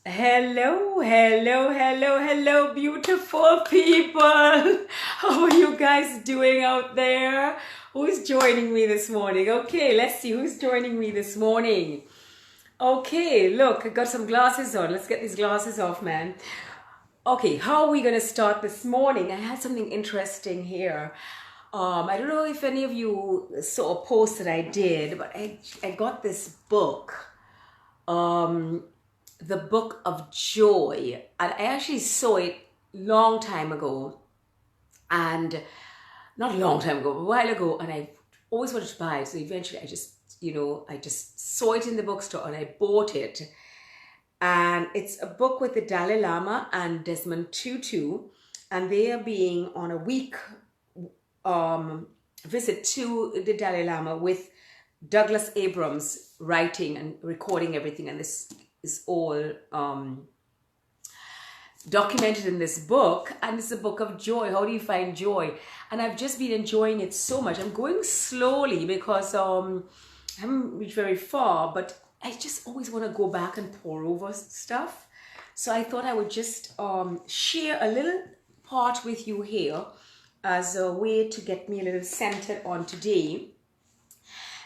Hello, hello, hello, hello, beautiful people. How are you guys doing out there? Who's joining me this morning? Okay, let's see who's joining me this morning. Okay, look, I got some glasses on. Let's get these glasses off, man. Okay, how are we going to start this morning? I had something interesting here. I don't know if any of you saw a post that I did, but I got this book. The Book of Joy, and I actually saw it long time ago, and not a long time ago, but a while ago, and I always wanted to buy it. So eventually, I just saw it in the bookstore and I bought it. And it's a book with the Dalai Lama and Desmond Tutu, and they are being on a week visit to the Dalai Lama with Douglas Abrams writing and recording everything, and this is all documented in this book, and it's a book of joy. How do you find joy? And I've just been enjoying it so much. I'm going slowly because I haven't reached very far, but I just always want to go back and pour over stuff. So I thought I would just share a little part with you here as a way to get me a little centered on today.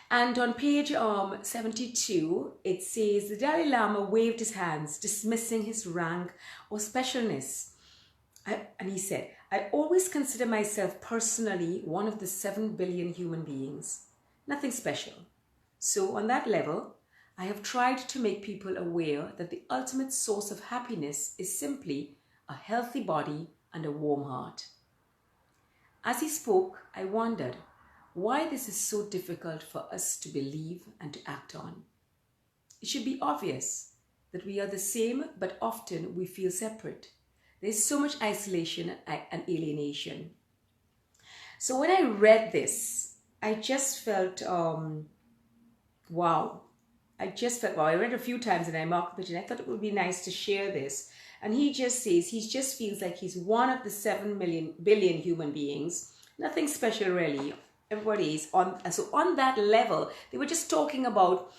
And on page 72, it says, the Dalai Lama waved his hands, dismissing his rank or specialness. And he said, I always consider myself personally one of the 7 billion human beings. Nothing special. So on that level, I have tried to make people aware that the ultimate source of happiness is simply a healthy body and a warm heart. As he spoke, I wondered why this is so difficult for us to believe and to act on. It should be obvious that we are the same, but often we feel separate. There's so much isolation and alienation. So when I read this, I just felt, wow. I read it a few times and I marked it, and I thought it would be nice to share this. And he just says, he just feels like he's one of the 7 billion human beings. Nothing special really. Everybody is on. So on that level, they were just talking about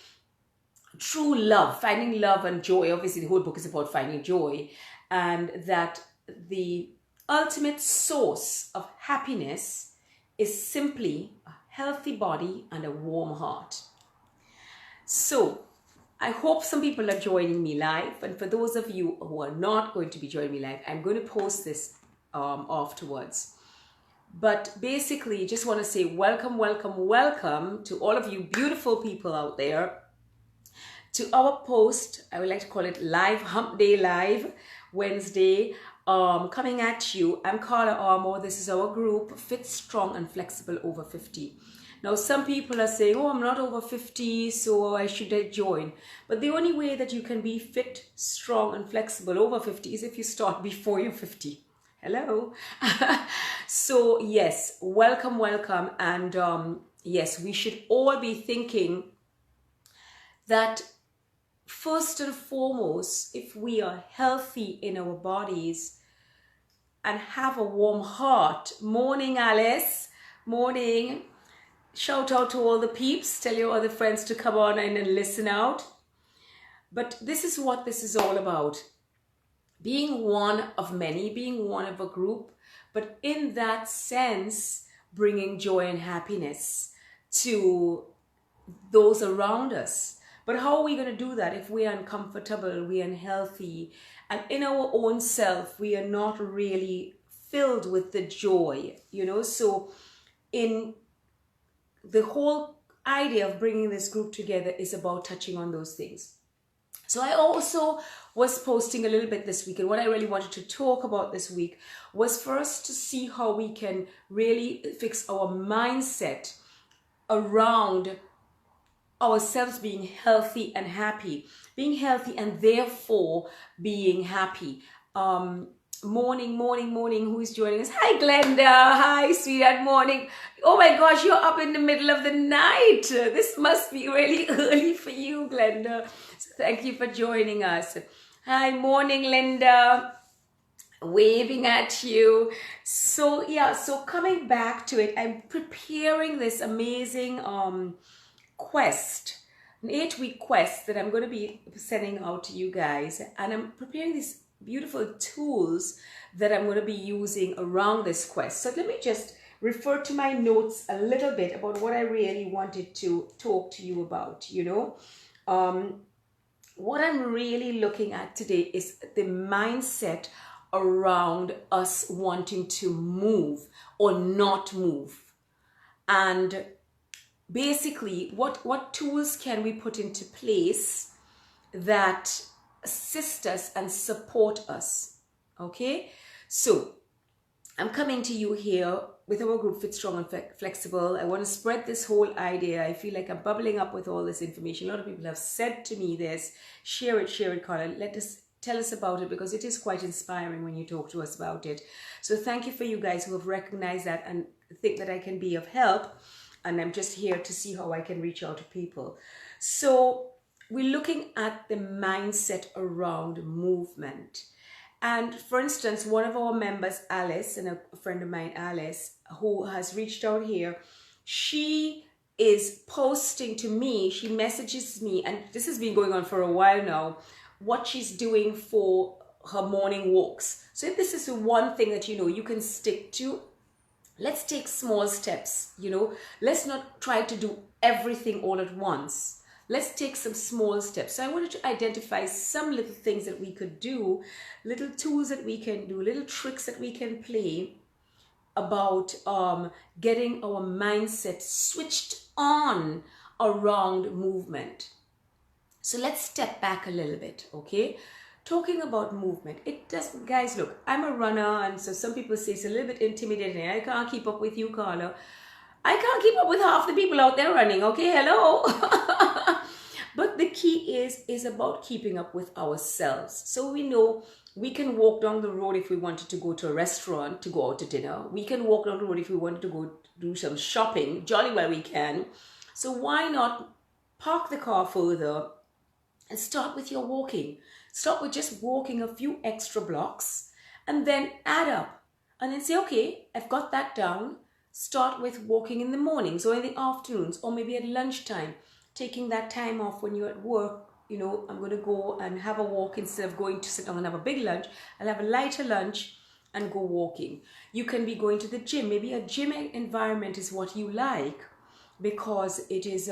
true love, finding love and joy. Obviously, the whole book is about finding joy, and that the ultimate source of happiness is simply a healthy body and a warm heart. So I hope some people are joining me live, and for those of you who are not going to be joining me live, I'm going to post this afterwards. But basically, just want to say welcome, welcome, welcome to all of you beautiful people out there to our post. I would like to call it Live Hump Day Live Wednesday, coming at you. I'm Carla Armour. This is our group, Fit, Strong and Flexible Over 50. Now, some people are saying, oh, I'm not over 50, so I should join. But the only way that you can be fit, strong and flexible over 50 is if you start before you're 50. Hello. So yes, welcome, welcome. And yes, we should all be thinking that first and foremost, if we are healthy in our bodies and have a warm heart. Morning, Alice. Morning. Shout out to all the peeps. Tell your other friends to come on in and listen out. But this is what this is all about. Being one of many, being one of a group, but in that sense, bringing joy and happiness to those around us. But how are we going to do that if we are uncomfortable, we are unhealthy, and in our own self, we are not really filled with the joy, So in the whole idea of bringing this group together is about touching on those things. So I also was posting a little bit this week, and what I really wanted to talk about this week was for us to see how we can really fix our mindset around ourselves being healthy and happy, being healthy and therefore being happy. Morning, who is joining us? Hi, Glenda. Hi, sweetheart. Morning. Oh my gosh, you're up in the middle of the night. This must be really early for you, Glenda. So thank you for joining us. Hi, morning, Linda. Waving at you. So yeah, so coming back to it, I'm preparing this amazing quest an 8-week quest that I'm going to be sending out to you guys, and I'm preparing these beautiful tools that I'm going to be using around this quest. So let me just refer to my notes a little bit about what I really wanted to talk to you about. What I'm really looking at today is the mindset around us wanting to move or not move. And basically, what tools can we put into place that assist us and support us? Okay, so I'm coming to you here with our group Fit Strong and Flexible. I want to spread this whole idea. I feel like I'm bubbling up with all this information. A lot of people have said to me this. Share it, Carla. Tell us about it, because it is quite inspiring when you talk to us about it. So thank you for you guys who have recognized that and think that I can be of help. And I'm just here to see how I can reach out to people. So we're looking at the mindset around movement. And for instance, one of our members, Alice, and a friend of mine, Alice, who has reached out here, she is posting to me, she messages me, and this has been going on for a while now, what she's doing for her morning walks. So if this is the one thing that you can stick to, let's take small steps. Let's not try to do everything all at once. Let's take some small steps. So I wanted to identify some little things that we could do, little tools that we can do, little tricks that we can play about getting our mindset switched on around movement. So let's step back a little bit, okay? Talking about movement, it doesn't, guys, look, I'm a runner, and so some people say it's a little bit intimidating. I can't keep up with you, Carla. I can't keep up with half the people out there running, okay? Hello. But the key is about keeping up with ourselves. So we know we can walk down the road if we wanted to go to a restaurant, to go out to dinner. We can walk down the road if we wanted to go do some shopping. Jolly well we can. So why not park the car further and start with your walking? Start with just walking a few extra blocks and then add up. And then say, okay, I've got that down. Start with walking in the mornings or in the afternoons or maybe at lunchtime. Taking that time off when you're at work, I'm going to go and have a walk instead of going to sit down and have a big lunch. I'll have a lighter lunch and go walking. You can be going to the gym. Maybe a gym environment is what you like because it is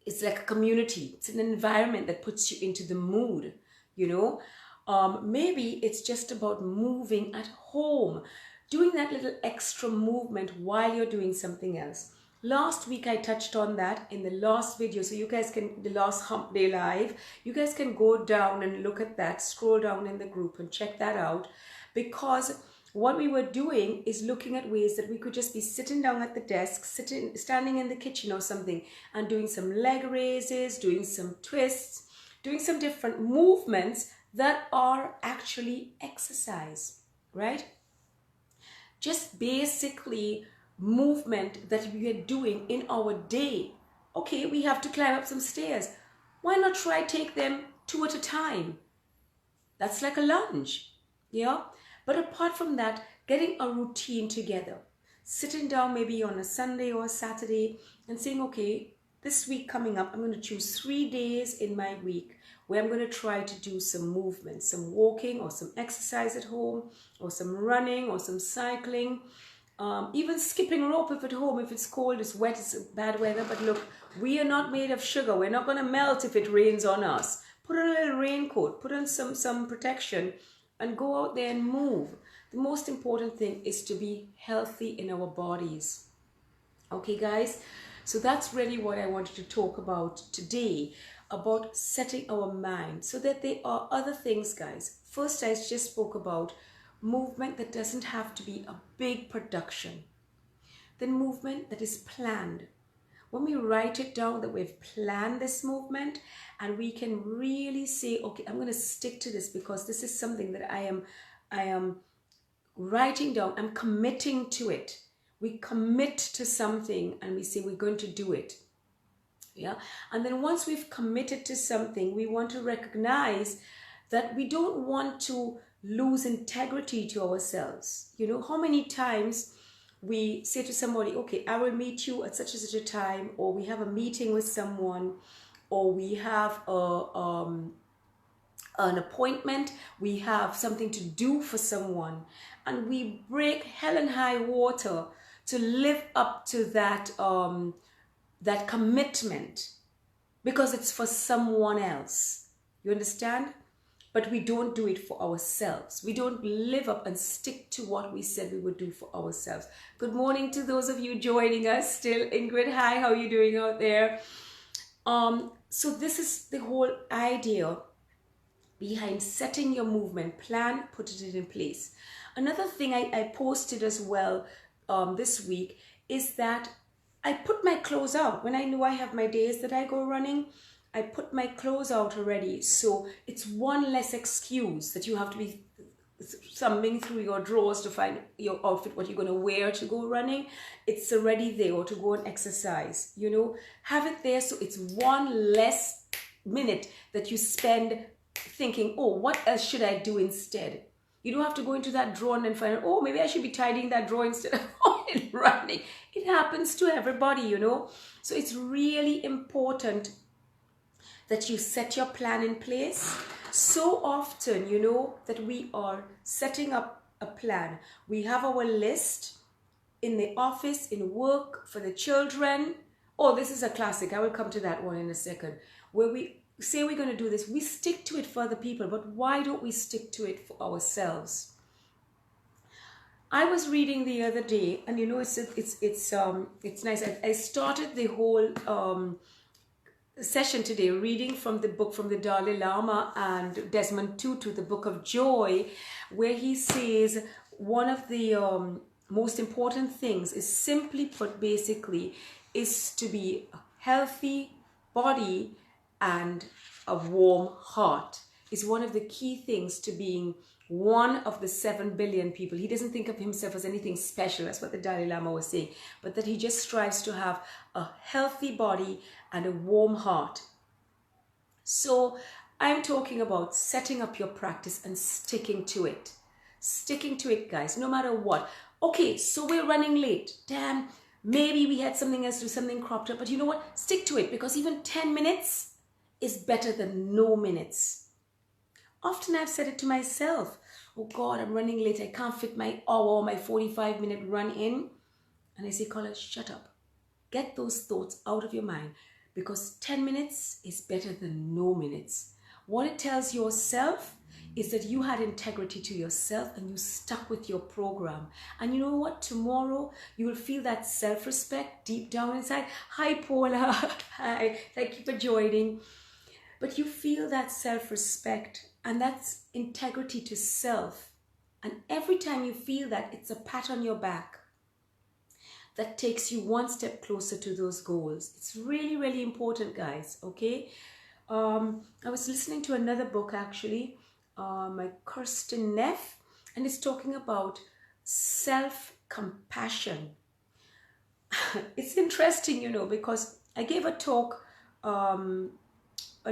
it's like a community. It's an environment that puts you into the mood, Maybe it's just about moving at home, doing that little extra movement while you're doing something else. Last week I touched on that in the last video, so you guys can, the last Hump Day Live, you guys can go down and look at that, scroll down in the group and check that out, because what we were doing is looking at ways that we could just be sitting down at the desk, standing in the kitchen or something, and doing some leg raises, doing some twists, doing some different movements that are actually exercise, right? Just basically movement that we are doing in our day. Okay, we have to climb up some stairs. Why not try take them 2 at a time? That's like a lunge, yeah? But apart from that, getting a routine together. Sitting down maybe on a Sunday or a Saturday and saying, okay, this week coming up, I'm going to choose 3 days in my week where I'm going to try to do some movement, some walking or some exercise at home or some running or some cycling. Even skipping rope if at home, if it's cold, it's wet, it's bad weather. But look, we are not made of sugar. We're not going to melt if it rains on us. Put on a little raincoat, put on some protection and go out there and move. The most important thing is to be healthy in our bodies. Okay, guys? So that's really what I wanted to talk about today, about setting our mind so that there are other things, guys. First, I just spoke about movement that doesn't have to be a big production. Then movement that is planned. When we write it down that we've planned this movement and we can really say, okay, I'm going to stick to this because this is something that I am writing down. I'm committing to it. We commit to something and we say we're going to do it. Yeah. And then once we've committed to something, we want to recognize that we don't want to lose integrity to ourselves. How many times we say to somebody, okay, I will meet you at such and such a time, or we have a meeting with someone, or we have an appointment, we have something to do for someone, and we break hell and high water to live up to that that commitment, because it's for someone else. You understand? But we don't do it for ourselves. We don't live up and stick to what we said we would do for ourselves. Good morning to those of you joining us still. Ingrid, hi, how are you doing out there? So this is the whole idea behind setting your movement plan, putting it in place. Another thing I posted as well this week is that I put my clothes out. When I know I have my days that I go running, I put my clothes out already. So it's one less excuse that you have to be thumbing through your drawers to find your outfit, what you're going to wear to go running. It's already there, or to go and exercise. You know, have it there, so it's one less minute that you spend thinking, oh, what else should I do instead? You don't have to go into that drawer and then find out, oh, maybe I should be tidying that drawer instead of going running. It happens to everybody, you know. So it's really important that you set your plan in place. So often, you know, that we are setting up a plan. We have our list in the office, in work, for the children. Oh, this is a classic. I will come to that one in a second. Where we say we're going to do this, we stick to it for other people, but why don't we stick to it for ourselves? I was reading the other day, and you know, it's nice. I started the whole session today reading from the book from the Dalai Lama and Desmond Tutu, the Book of Joy, where he says one of the most important things is, simply put, basically, is to be a healthy body and a warm heart. Is one of the key things to being one of the 7 billion people. He doesn't think of himself as anything special, that's what the Dalai Lama was saying, but that he just strives to have a healthy body and a warm heart. So I'm talking about setting up your practice and sticking to it. Sticking to it, guys, no matter what. Okay, so we're running late. Damn, maybe we had something else to do, something cropped up, but you know what? Stick to it, because even 10 minutes is better than no minutes. Often I've said it to myself, oh God, I'm running late. I can't fit my hour, my 45-minute run in. And I say, Carla, shut up. Get those thoughts out of your mind, because 10 minutes is better than no minutes. What it tells yourself is that you had integrity to yourself and you stuck with your program. And you know what? Tomorrow you will feel that self-respect deep down inside. Hi, Paula. Hi. Thank you for joining. But you feel that self-respect, and that's integrity to self. And every time you feel that, it's a pat on your back that takes you one step closer to those goals. It's really, really important, guys, okay? I was listening to another book, actually, by Kirsten Neff, and it's talking about self-compassion. It's interesting, you know, because I gave a talk a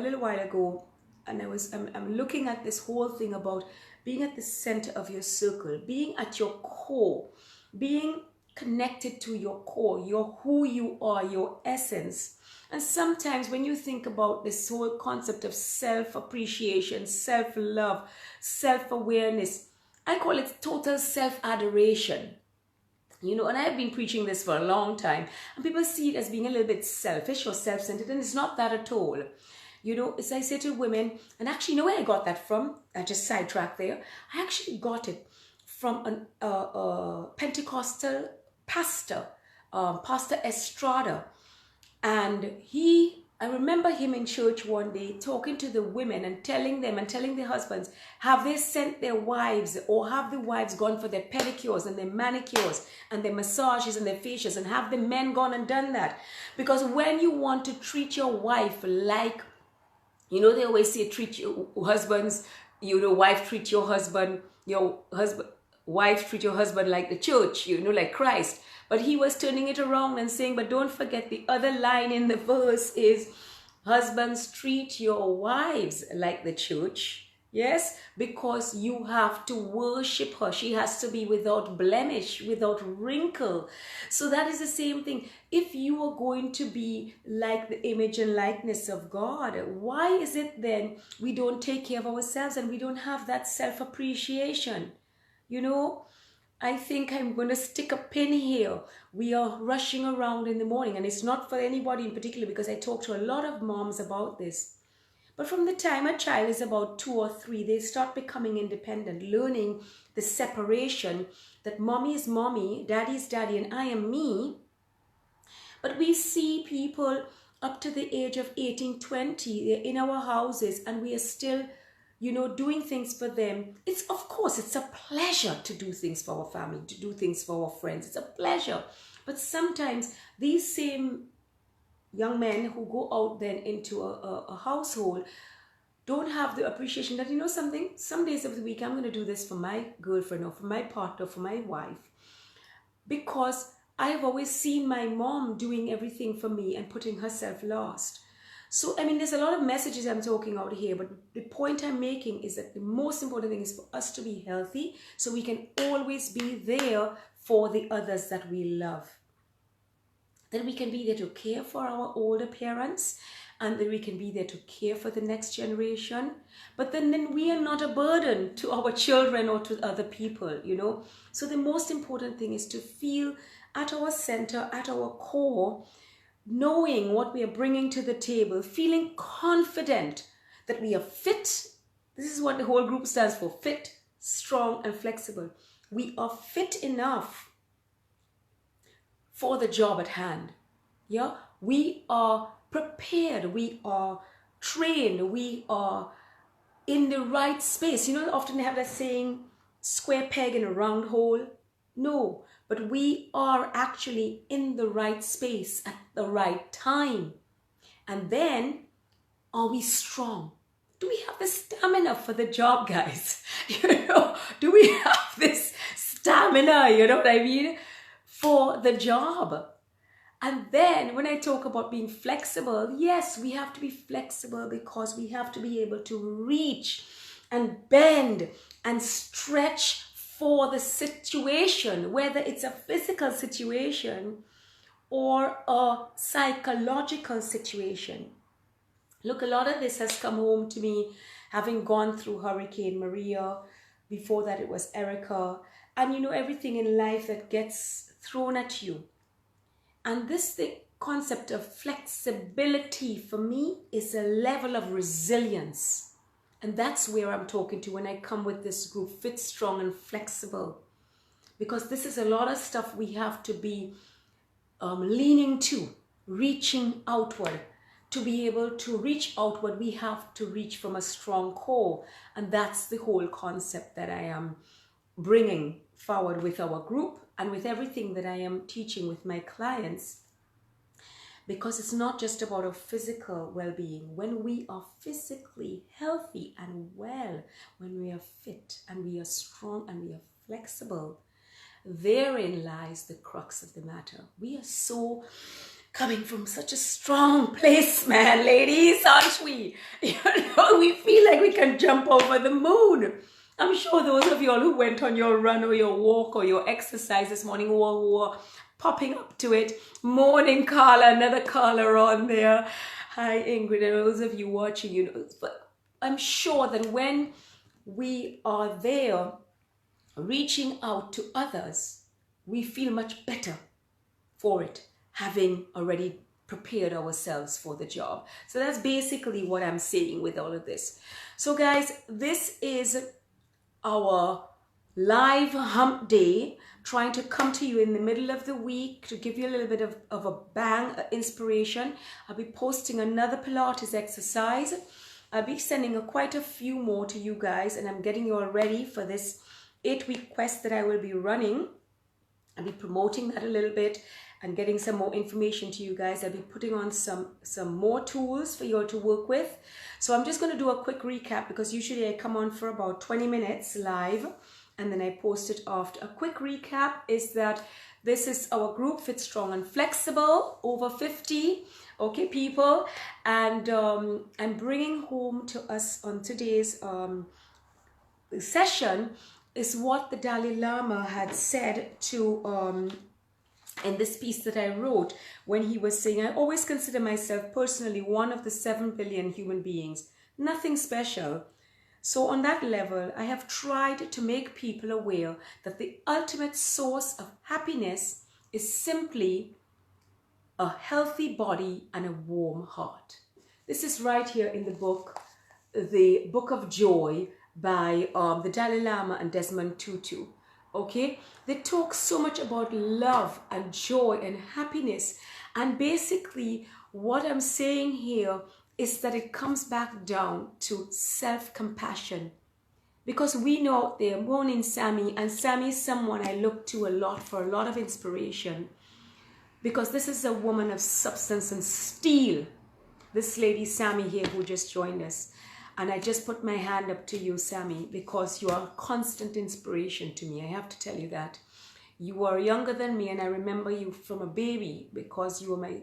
little while ago, and I'm looking at this whole thing about being at the center of your circle, being at your core, being connected to your core, your who you are, your essence. And sometimes when you think about this whole concept of self-appreciation, self-love, self-awareness, I call it total self-adoration. You know, and I've been preaching this for a long time, and people see it as being a little bit selfish or self-centered, and it's not that at all. You know, as I say to women, and actually, you know where I got that from? I just sidetracked there. I actually got it from a Pentecostal pastor, Pastor Estrada. And I remember him in church one day talking to the women and telling their husbands, have they sent their wives, or have the wives gone for their pedicures and their manicures and their massages and their facials, and have the men gone and done that? Because when you want to treat your wife like, you know, they always say treat your husbands, you know, wife treat your husband, wife treat your husband like the church, you know, like Christ. But he was turning it around and saying, but don't forget the other line in the verse is, husbands treat your wives like the church, Yes, because you have to worship her. She has to be without blemish, without wrinkle. So that is the same thing. If you are going to be like the image and likeness of God, why is it then we don't take care of ourselves and we don't have that self-appreciation? You know, I think I'm going to stick a pin here. We are rushing around in the morning, and it's not for anybody in particular because I talk to a lot of moms about this. But from the time a child is about 2 or 3, they start becoming independent, learning the separation that mommy is mommy, daddy is daddy, and I am me. But we see people up to the age of 18, 20, they're in our houses and we are still, doing things for them. Of course, it's a pleasure to do things for our family, to do things for our friends. It's a pleasure. But sometimes these same young men who go out then into a household don't have the appreciation that, something, some days of the week I'm going to do this for my girlfriend or for my partner, for my wife, because I've always seen my mom doing everything for me and putting herself last. So, there's a lot of messages I'm talking out here, but the point I'm making is that the most important thing is for us to be healthy so we can always be there for the others that we love. Then we can be there to care for our older parents, and then we can be there to care for the next generation. But then we are not a burden to our children or to other people, So the most important thing is to feel at our center, at our core, knowing what we are bringing to the table, feeling confident that we are fit. This is what the whole group stands for: fit, strong, and flexible. We are fit enough for the job at hand. Yeah, we are prepared, we are trained, we are in the right space. Often they have that saying, square peg in a round hole. No, but we are actually in the right space at the right time. And then, are we strong? Do we have the stamina for the job, guys? Do we have this stamina, you know what I mean, for the job? And then when I talk about being flexible, yes, we have to be flexible because we have to be able to reach and bend and stretch for the situation, whether it's a physical situation or a psychological situation. Look, a lot of this has come home to me having gone through Hurricane Maria. Before that, it was Erica. And everything in life that gets thrown at you. And the concept of flexibility for me is a level of resilience. And that's where I'm talking to when I come with this group, Fit, Strong, and Flexible. Because this is a lot of stuff we have to be leaning to, reaching outward. To be able to reach outward, we have to reach from a strong core. And that's the whole concept that I am bringing forward with our group and with everything that I am teaching with my clients. Because it's not just about our physical well-being. When we are physically healthy and well, when we are fit and we are strong and we are flexible, therein lies the crux of the matter. We are so coming from such a strong place, man, ladies, aren't we? We feel like we can jump over the moon. I'm sure those of you all who went on your run or your walk or your exercise this morning who are popping up to it. Morning, Carla, another Carla on there. Hi, Ingrid, and those of you watching, but I'm sure that when we are there reaching out to others, we feel much better for it, having already prepared ourselves for the job. So that's basically what I'm saying with all of this. So guys, this is our live hump day, trying to come to you in the middle of the week to give you a little bit of a bang, inspiration. I'll be posting another Pilates exercise. I'll be sending quite a few more to you guys, and I'm getting you all ready for this 8-week quest that I will be running. I'll be promoting that a little bit and getting some more information to you guys. I'll be putting on some more tools for you all to work with. So I'm just going to do a quick recap, because usually I come on for about 20 minutes live and then I post it after. A quick recap is that this is our group, Fit, Strong, and Flexible, over 50. Okay, people, and I'm bringing home to us on today's session is what the Dalai Lama had said to in this piece that I wrote, when he was saying, I always consider myself personally one of the 7 billion human beings, nothing special. So on that level, I have tried to make people aware that the ultimate source of happiness is simply a healthy body and a warm heart. This is right here in the Book of Joy by the Dalai Lama and Desmond Tutu. Okay, they talk so much about love and joy and happiness, and basically what I'm saying here is that it comes back down to self-compassion, because we know out there, morning Sammy, and Sammy is someone I look to a lot for a lot of inspiration, because this is a woman of substance and steel. This lady Sammy here who just joined us. And I just put my hand up to you, Sammy, because you are a constant inspiration to me. I have to tell you that. You are younger than me, and I remember you from a baby, because you were my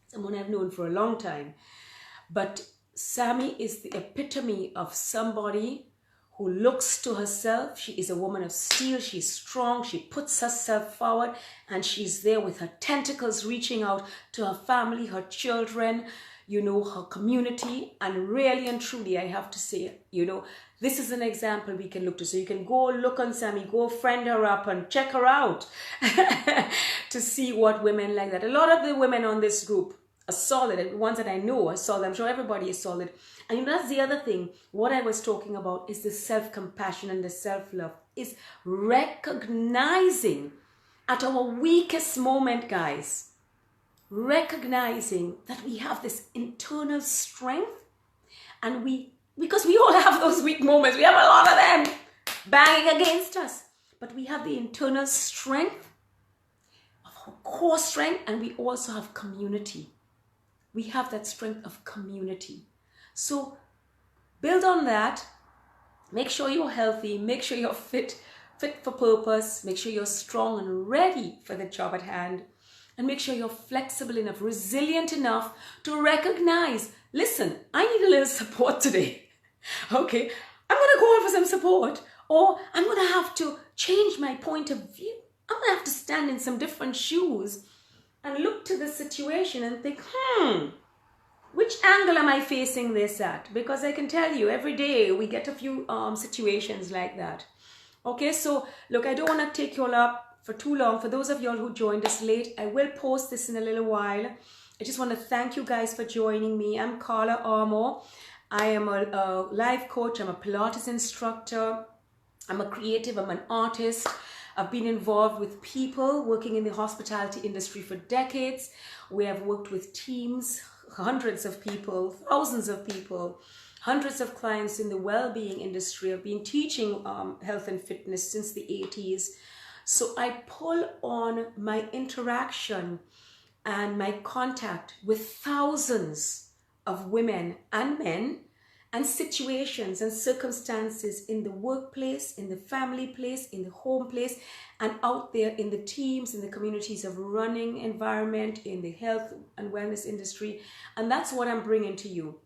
someone I've known for a long time. But Sammy is the epitome of somebody who looks to herself. She is a woman of steel. She's strong. She puts herself forward, and she's there with her tentacles reaching out to her family, her children, you know, her community. And really and truly, I have to say, you know, this is an example we can look to. So you can go look on Sammy, go friend her up and check her out to see what women like that. A lot of the women on this group are solid, and the ones that I know are solid. I'm sure everybody is solid. And you know, that's the other thing. What I was talking about is the self-compassion and the self-love, is recognizing at our weakest moment, guys, recognizing that we have this internal strength, and because we all have those weak moments, we have a lot of them banging against us, but we have the internal strength of our core strength, and we also have community. We have that strength of community. So build on that. Make sure you're healthy. Make sure you're fit for purpose. Make sure you're strong and ready for the job at hand. And make sure you're flexible enough, resilient enough to recognize, listen, I need a little support today. Okay, I'm going to go out for some support, or I'm going to have to change my point of view. I'm going to have to stand in some different shoes and look to the situation and think, which angle am I facing this at? Because I can tell you, every day we get a few situations like that. Okay, so look, I don't want to take you all up for too long. For those of y'all who joined us late, I will post this in a little while. I just want to thank you guys for joining me. I'm Carla Armour. I am a life coach. I'm a Pilates instructor. I'm a creative. I'm an artist. I've been involved with people working in the hospitality industry for decades. We have worked with teams, hundreds of people, thousands of people, hundreds of clients in the well-being industry. I've been teaching health and fitness since the 80s. So I pull on my interaction and my contact with thousands of women and men and situations and circumstances in the workplace, in the family place, in the home place, and out there in the teams, in the communities of running environment, in the health and wellness industry. And that's what I'm bringing to you.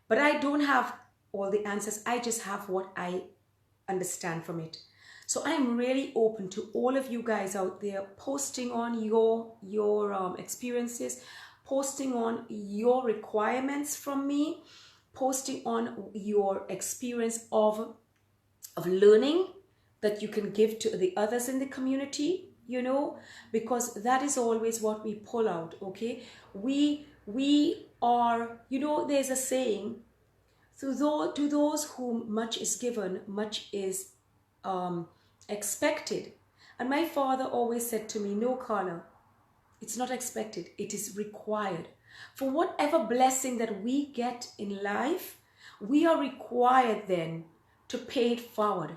But I don't have all the answers. I just have what I understand from it. So I'm really open to all of you guys out there posting on your experiences, posting on your requirements from me, posting on your experience of learning that you can give to the others in the community, you know, because that is always what we pull out, okay? We are, you know, there's a saying, to those whom much is given, much is expected. And my father always said to me, no, Carla, it's not expected, it is required. For whatever blessing that we get in life, we are required then to pay it forward.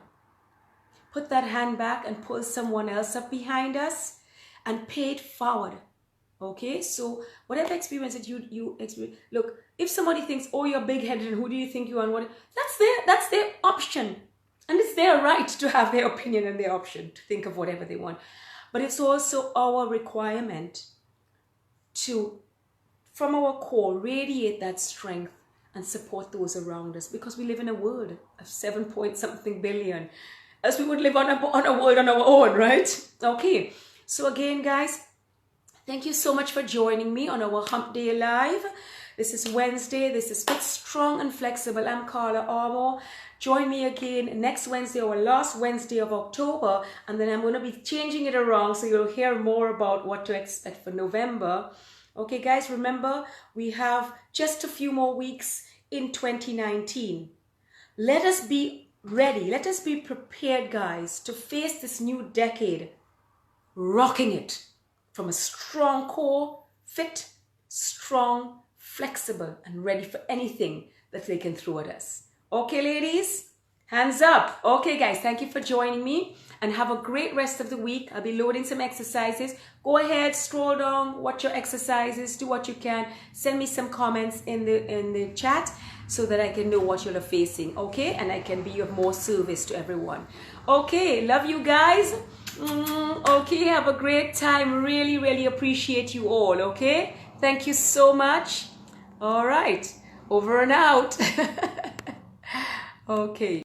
Put that hand back and pull someone else up behind us and pay it forward. Okay, so whatever experience that you experience, look, if somebody thinks, oh, you're big-headed and who do you think you are, and what, that's their option. And it's their right to have their opinion and their option to think of whatever they want. But it's also our requirement to from our core, radiate that strength and support those around us, because we live in a world of 7 point something billion, as we would live on a world on our own, right? Okay, so again, guys, thank you so much for joining me on our Hump Day Live. This is Wednesday. This is Fit, Strong and Flexible. I'm Carla Armour. Join me again next Wednesday, our last Wednesday of October, and then I'm going to be changing it around so you'll hear more about what to expect for November. Okay, guys, remember, we have just a few more weeks in 2019. Let us be ready. Let us be prepared, guys, to face this new decade, rocking it from a strong core, fit, strong, flexible, and ready for anything that they can throw at us. Okay, ladies, hands up. Okay, guys, thank you for joining me, and have a great rest of the week. I'll be loading some exercises. Go ahead, scroll down, watch your exercises, do what you can. Send me some comments in the chat so that I can know what you're facing, okay? And I can be of more service to everyone. Okay, love you guys. Okay, have a great time. Really, really appreciate you all, okay? Thank you so much. All right, over and out. Okay.